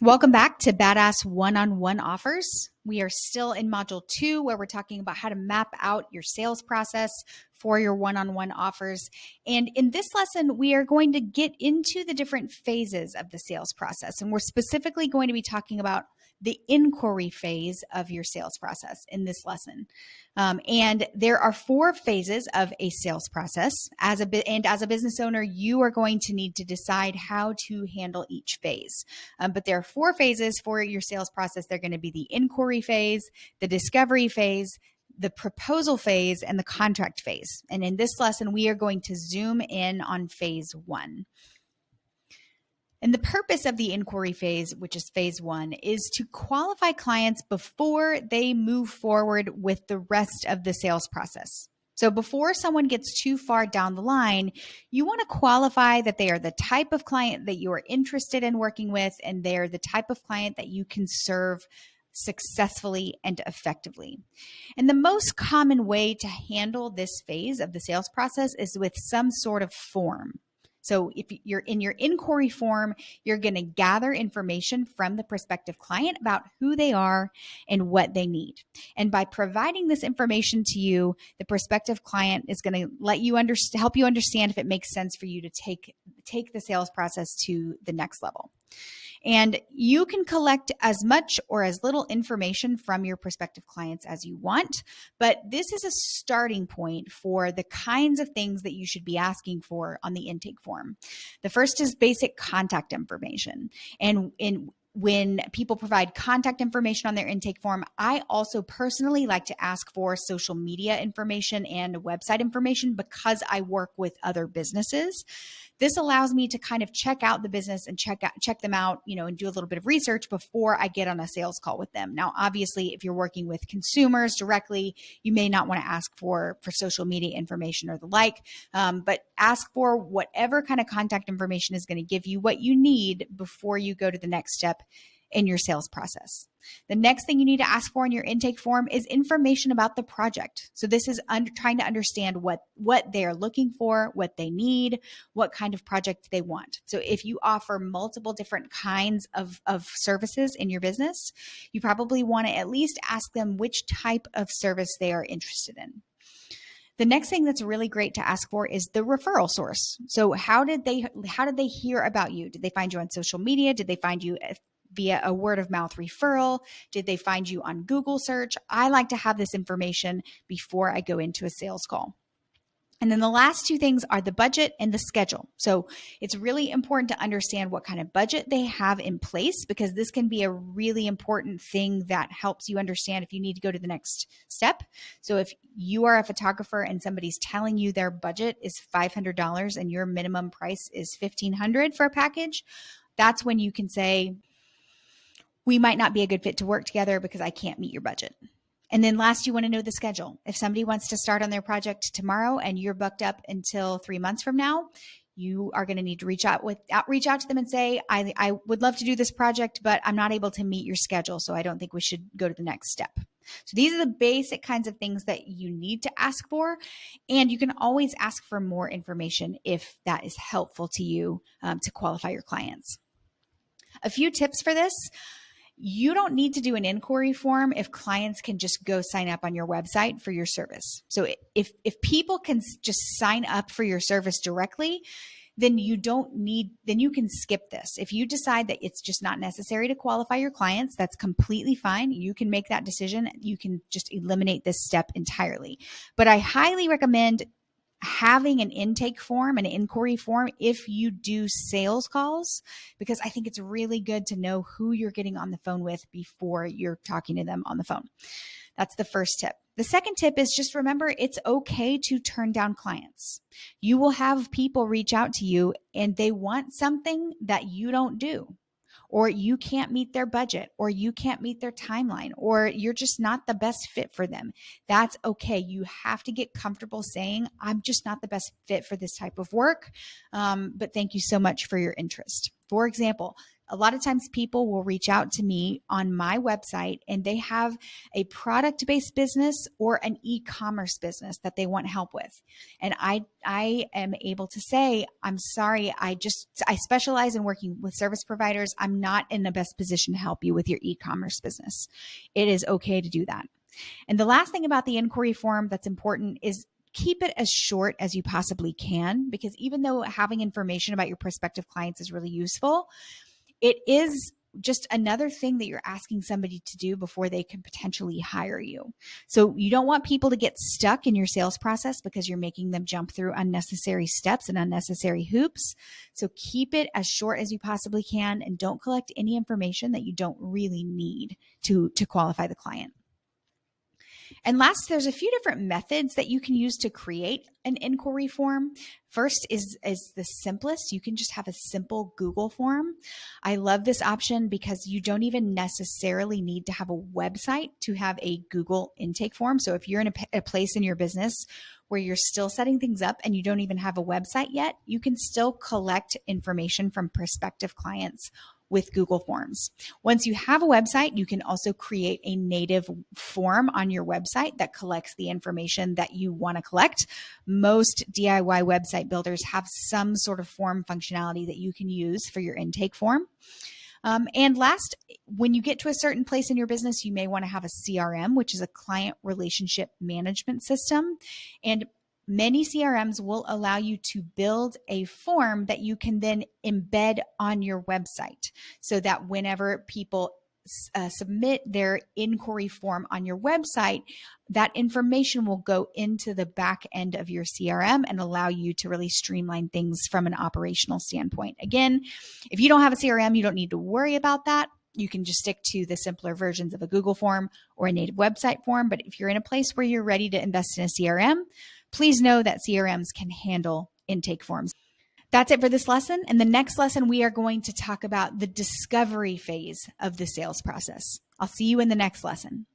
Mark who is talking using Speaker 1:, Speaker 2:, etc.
Speaker 1: Welcome back to Badass One-on-One Offers. We are still in Module 2 where we're talking about how to map out your sales process for your one-on-one offers. And in this lesson, we are going to get into the different phases of the sales process. And we're specifically going to be talking about the inquiry phase of your sales process in this lesson. And there are 4 phases of a sales process. As a business owner, you are going to need to decide how to handle each phase. But there are 4 phases for your sales process. They're going to be the inquiry phase, the discovery phase, the proposal phase, and the contract phase. And in this lesson, we are going to zoom in on phase 1. And the purpose of the inquiry phase, which is phase 1, is to qualify clients before they move forward with the rest of the sales process. So before someone gets too far down the line, you want to qualify that they are the type of client that you are interested in working with, and they're the type of client that you can serve successfully and effectively. And the most common way to handle this phase of the sales process is with some sort of form. So if you're in your inquiry form, you're going to gather information from the prospective client about who they are and what they need. And by providing this information to you, the prospective client is going to let you help you understand if it makes sense for you to take the sales process to the next level. And you can collect as much or as little information from your prospective clients as you want, but this is a starting point for the kinds of things that you should be asking for on the intake form. The first is basic contact information. And when people provide contact information on their intake form, I also personally like to ask for social media information and website information because I work with other businesses. This allows me to kind of check out the business and check them out, and do a little bit of research before I get on a sales call with them. Now, obviously, if you're working with consumers directly, you may not want to ask for social media information or the like, but ask for whatever kind of contact information is going to give you what you need before you go to the next step in your sales process. The next thing you need to ask for in your intake form is information about the project. So this is trying to understand what they're looking for, what they need, what kind of project they want. So if you offer multiple different kinds of services in your business, you probably want to at least ask them which type of service they are interested in. The next thing that's really great to ask for is the referral source. So how did they hear about you? Did they find you on social media? Did they find you via a word of mouth referral? Did they find you on Google search? I like to have this information before I go into a sales call. And then the last 2 things are the budget and the schedule. So it's really important to understand what kind of budget they have in place, because this can be a really important thing that helps you understand if you need to go to the next step. So if you are a photographer and somebody's telling you their budget is $500 and your minimum price is $1,500 for a package, that's when you can say, we might not be a good fit to work together because I can't meet your budget. And then last, you want to know the schedule. If somebody wants to start on their project tomorrow and you're booked up until 3 months from now, you are going to need to reach out to them and say, I would love to do this project, but I'm not able to meet your schedule, so I don't think we should go to the next step. So these are the basic kinds of things that you need to ask for. And you can always ask for more information if that is helpful to you to qualify your clients. A few tips for this. You don't need to do an inquiry form if clients can just go sign up on your website for your service. So if people can just sign up for your service directly, then you can skip this. If you decide that it's just not necessary to qualify your clients, that's completely fine. You can make that decision. You can just eliminate this step entirely. But I highly recommend having an intake form, an inquiry form, if you do sales calls, because I think it's really good to know who you're getting on the phone with before you're talking to them on the phone. That's the first tip. The second tip is just remember, it's okay to turn down clients. You will have people reach out to you and they want something that you don't do, or you can't meet their budget, or you can't meet their timeline, or you're just not the best fit for them. That's okay. You have to get comfortable saying, I'm just not the best fit for this type of work, but thank you so much for your interest. For example, A lot of times people will reach out to me on my website and they have a product-based business or an e-commerce business that they want help with. And I am able to say, I'm sorry, I specialize in working with service providers. I'm not in the best position to help you with your e-commerce business. It is okay to do that. And the last thing about the inquiry form that's important is keep it as short as you possibly can, because even though having information about your prospective clients is really useful, it is just another thing that you're asking somebody to do before they can potentially hire you. So you don't want people to get stuck in your sales process because you're making them jump through unnecessary steps and unnecessary hoops. So keep it as short as you possibly can and don't collect any information that you don't really need to qualify the client. And last, there's a few different methods that you can use to create an inquiry form. First is the simplest. You can just have a simple Google form. I love this option because you don't even necessarily need to have a website to have a Google intake form. So if you're in a place in your business where you're still setting things up and you don't even have a website yet, you can still collect information from prospective clients with Google Forms. Once you have a website, you can also create a native form on your website that collects the information that you want to collect. Most DIY website builders have some sort of form functionality that you can use for your intake form. And last, when you get to a certain place in your business, you may want to have a CRM, which is a client relationship management system. And many CRMs will allow you to build a form that you can then embed on your website so that whenever people submit their inquiry form on your website, that information will go into the back end of your CRM and allow you to really streamline things from an operational standpoint. Again, if you don't have a CRM, you don't need to worry about that. You can just stick to the simpler versions of a Google form or a native website form. But if you're in a place where you're ready to invest in a CRM, please know that CRMs can handle intake forms. That's it for this lesson. In the next lesson, we are going to talk about the discovery phase of the sales process. I'll see you in the next lesson.